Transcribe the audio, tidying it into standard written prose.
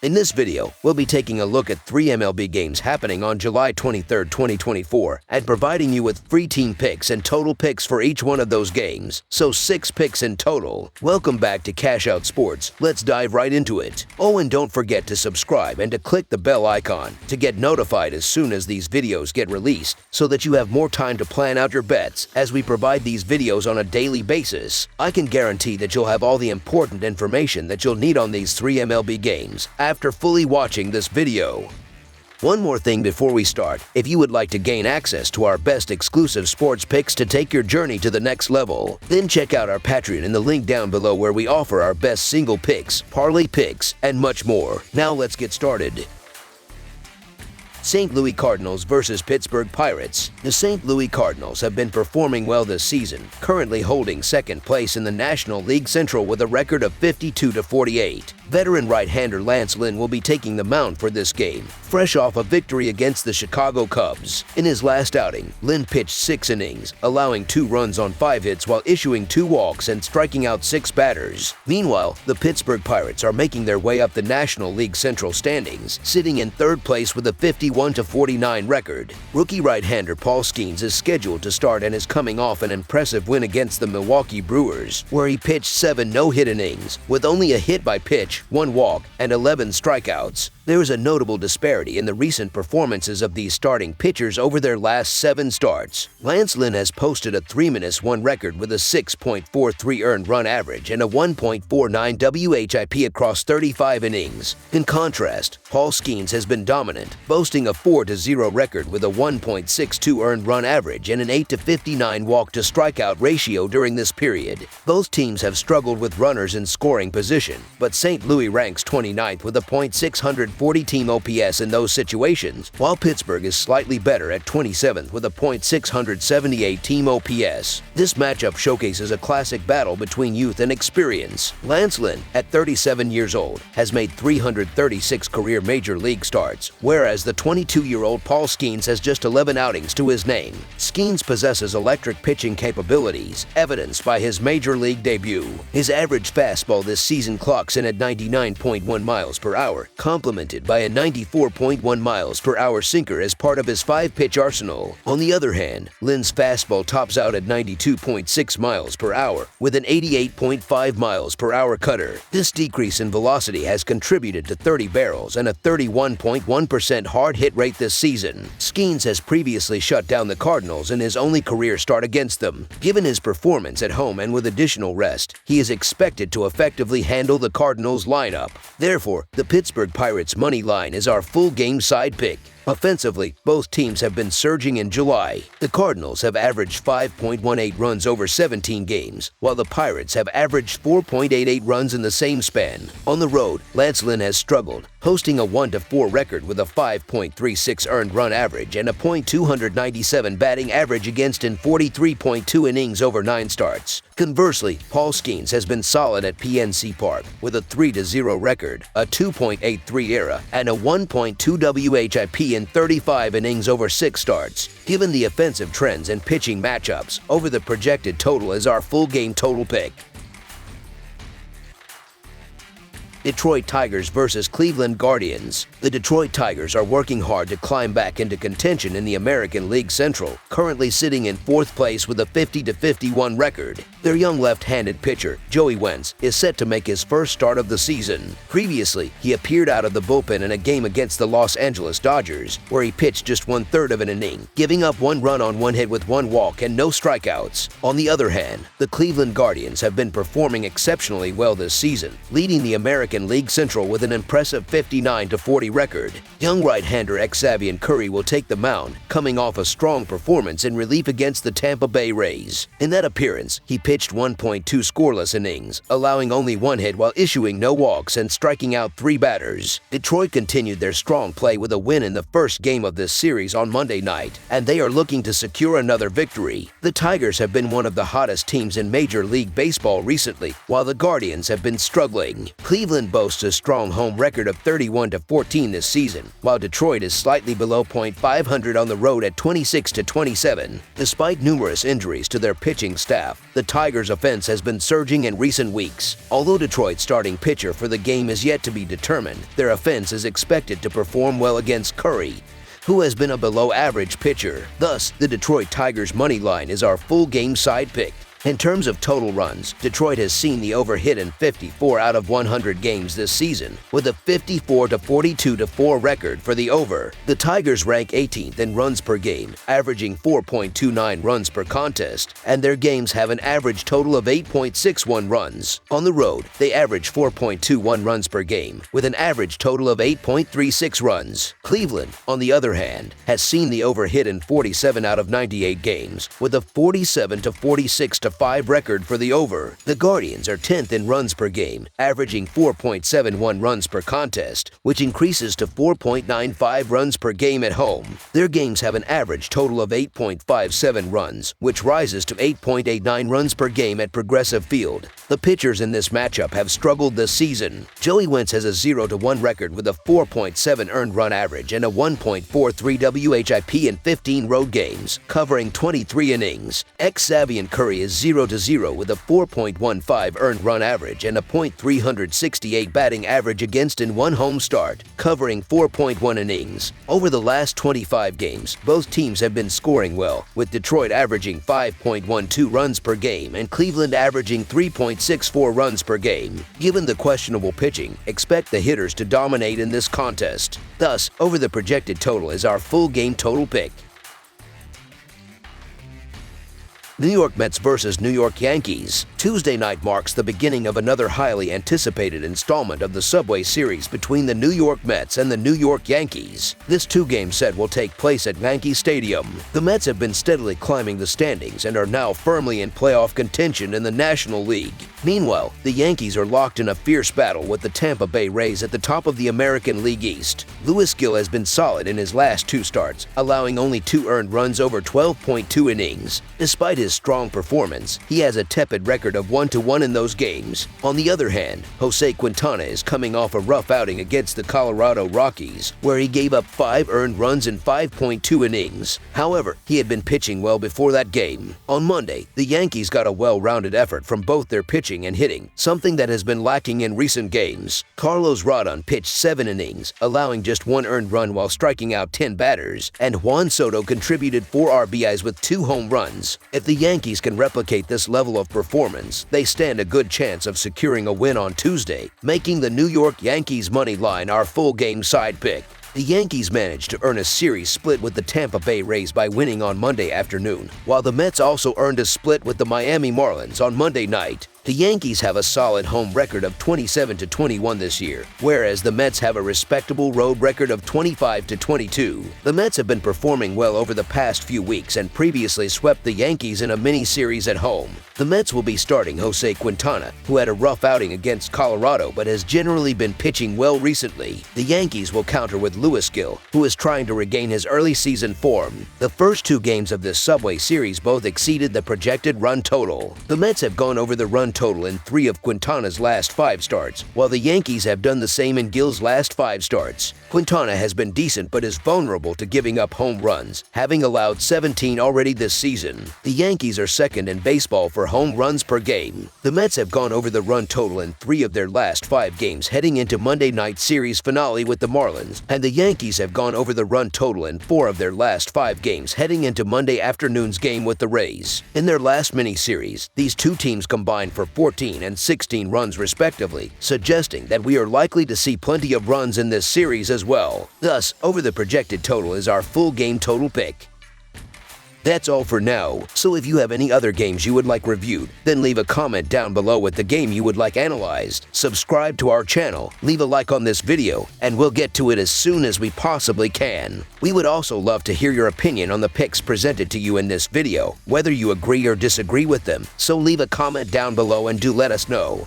In this video, we'll be taking a look at 3 MLB games happening on July 23, 2024, and providing you with free team picks and total picks for each one of those games, so 6 picks in total. Welcome back to Cash Out Sports. Let's dive right into it. Oh, and don't forget to subscribe and to click the bell icon to get notified as soon as these videos get released, so that you have more time to plan out your bets as we provide these videos on a daily basis. I can guarantee that you'll have all the important information that you'll need on these 3 MLB games after fully watching this video. One more thing before we start, if you would like to gain access to our best exclusive sports picks to take your journey to the next level, then check out our Patreon in the link down below where we offer our best single picks, parlay picks, and much more. Now let's get started. St. Louis Cardinals versus Pittsburgh Pirates. The St. Louis Cardinals have been performing well this season, currently holding second place in the National League Central with a record of 52-48. Veteran right-hander Lance Lynn will be taking the mound for this game, fresh off a victory against the Chicago Cubs. In his last outing, Lynn pitched 6 innings, allowing 2 runs on 5 hits while issuing 2 walks and striking out 6 batters. Meanwhile, the Pittsburgh Pirates are making their way up the National League Central standings, sitting in 3rd place with a 51-49 record. Rookie right-hander Paul Skeens is scheduled to start and is coming off an impressive win against the Milwaukee Brewers, where he pitched 7 no-hit innings, with only a hit by pitch, 1 walk, and 11 strikeouts. There is a notable disparity in the recent performances of these starting pitchers over their last 7 starts. Lance Lynn has posted a 3-1 record with a 6.43 earned run average and a 1.49 WHIP across 35 innings. In contrast, Paul Skeens has been dominant, boasting a 4-0 record with a 1.62 earned run average and an 8-59 walk-to-strikeout ratio during this period. Both teams have struggled with runners in scoring position, but St. Louis ranks 29th with a .640 team OPS in those situations, while Pittsburgh is slightly better at 27th with a .678 team OPS. This matchup showcases a classic battle between youth and experience. Lance Lynn, at 37 years old, has made 336 career major league starts, whereas the 22-year-old Paul Skeens has just 11 outings to his name. Skeens possesses electric pitching capabilities, evidenced by his major league debut. His average fastball this season clocks in at 99.1 miles per hour, complemented by a 94.1 miles per hour sinker as part of his 5-pitch arsenal. On the other hand, Lynn's fastball tops out at 92.6 miles per hour with an 88.5 miles per hour cutter. This decrease in velocity has contributed to 30 barrels and a 31.1% hard hit rate this season. Skeens has previously shut down the Cardinals in his only career start against them. Given his performance at home and with additional rest, he is expected to effectively handle the Cardinals lineup. Therefore, the Pittsburgh Pirates money line is our full game side pick. Offensively, both teams have been surging in July. The Cardinals have averaged 5.18 runs over 17 games, while the Pirates have averaged 4.88 runs in the same span. On the road, Lance Lynn has struggled, posting a 1-4 record with a 5.36 earned run average and a .297 batting average against in 43.2 innings over 9 starts. Conversely, Paul Skeens has been solid at PNC Park with a 3-0 record, a 2.83 ERA, and a 1.2 WHIP in 35 innings over 6 starts. Given the offensive trends and pitching matchups, over the projected total is our full game total pick. Detroit Tigers versus Cleveland Guardians. The Detroit Tigers are working hard to climb back into contention in the American League Central, currently sitting in 4th place with a 50-51 record. Their young left-handed pitcher, Joey Wentz, is set to make his first start of the season. Previously, he appeared out of the bullpen in a game against the Los Angeles Dodgers, where he pitched just 1/3 of an inning, giving up 1 run on 1 hit with 1 walk and no strikeouts. On the other hand, the Cleveland Guardians have been performing exceptionally well this season, leading the American League Central with an impressive 59-40 record. Young right-hander Xavier Curry will take the mound, coming off a strong performance in relief against the Tampa Bay Rays. In that appearance, he pitched 1.2 scoreless innings, allowing only 1 hit while issuing no walks and striking out 3 batters. Detroit continued their strong play with a win in the first game of this series on Monday night, and they are looking to secure another victory. The Tigers have been one of the hottest teams in Major League Baseball recently, while the Guardians have been struggling. Cleveland Cleveland boasts a strong home record of 31-14 this season, while Detroit is slightly below .500 on the road at 26-27. Despite numerous injuries to their pitching staff, the Tigers' offense has been surging in recent weeks. Although Detroit's starting pitcher for the game is yet to be determined, their offense is expected to perform well against Curry, who has been a below-average pitcher. Thus, the Detroit Tigers' money line is our full game side pick. In terms of total runs, Detroit has seen the over hit in 54 out of 100 games this season, with a 54-42-4 record for the over. The Tigers rank 18th in runs per game, averaging 4.29 runs per contest, and their games have an average total of 8.61 runs. On the road, they average 4.21 runs per game, with an average total of 8.36 runs. Cleveland, on the other hand, has seen the over hit in 47 out of 98 games, with a 47-46-5 record for the over. The Guardians are 10th in runs per game, averaging 4.71 runs per contest, which increases to 4.95 runs per game at home. Their games have an average total of 8.57 runs, which rises to 8.89 runs per game at Progressive Field. The pitchers in this matchup have struggled this season. Joey Wentz has a 0-1 record with a 4.7 earned run average and a 1.43 WHIP in 15 road games, covering 23 innings. Xavier Curry is 0-0 with a 4.15 earned run average and a .368 batting average against in one home start, covering 4.1 innings. Over the last 25 games, both teams have been scoring well, with Detroit averaging 5.12 runs per game and Cleveland averaging 3.64 runs per game. Given the questionable pitching, expect the hitters to dominate in this contest. Thus, over the projected total is our full game total pick. New York Mets versus New York Yankees. Tuesday night marks the beginning of another highly anticipated installment of the Subway Series between the New York Mets and the New York Yankees. This two-game set will take place at Yankee Stadium. The Mets have been steadily climbing the standings and are now firmly in playoff contention in the National League. Meanwhile, the Yankees are locked in a fierce battle with the Tampa Bay Rays at the top of the American League East. Louis Gill has been solid in his last two starts, allowing only 2 earned runs over 12.2 innings. Despite his strong performance, he has a tepid record of 1-1 in those games. On the other hand, Jose Quintana is coming off a rough outing against the Colorado Rockies, where he gave up 5 earned runs in 5.2 innings. However, he had been pitching well before that game. On Monday, the Yankees got a well-rounded effort from both their pitching and hitting, something that has been lacking in recent games. Carlos Rodon pitched 7 innings, allowing just 1 earned run while striking out 10 batters, and Juan Soto contributed 4 RBIs with 2 home runs. If the Yankees can replicate this level of performance, they stand a good chance of securing a win on Tuesday, making the New York Yankees money line our full game side pick. The Yankees managed to earn a series split with the Tampa Bay Rays by winning on Monday afternoon, while the Mets also earned a split with the Miami Marlins on Monday night. The Yankees have a solid home record of 27-21 this year, whereas the Mets have a respectable road record of 25-22. The Mets have been performing well over the past few weeks and previously swept the Yankees in a mini-series at home. The Mets will be starting Jose Quintana, who had a rough outing against Colorado but has generally been pitching well recently. The Yankees will counter with Louis Gill, who is trying to regain his early season form. The first 2 games of this Subway Series both exceeded the projected run total. The Mets have gone over the run total in 3 of Quintana's last 5 starts, while the Yankees have done the same in Gill's last 5 starts. Quintana has been decent but is vulnerable to giving up home runs, having allowed 17 already this season. The Yankees are second in baseball for home runs per game. The Mets have gone over the run total in 3 of their last 5 games heading into Monday night series finale with the Marlins, and the Yankees have gone over the run total in 4 of their last 5 games heading into Monday afternoon's game with the Rays. In their last mini-series, these 2 teams combined for 14 and 16 runs respectively, suggesting that we are likely to see plenty of runs in this series as well. Thus, over the projected total is our full game total pick. That's all for now, so if you have any other games you would like reviewed, then leave a comment down below with the game you would like analyzed. Subscribe to our channel, leave a like on this video, and we'll get to it as soon as we possibly can. We would also love to hear your opinion on the picks presented to you in this video, whether you agree or disagree with them, so leave a comment down below and do let us know.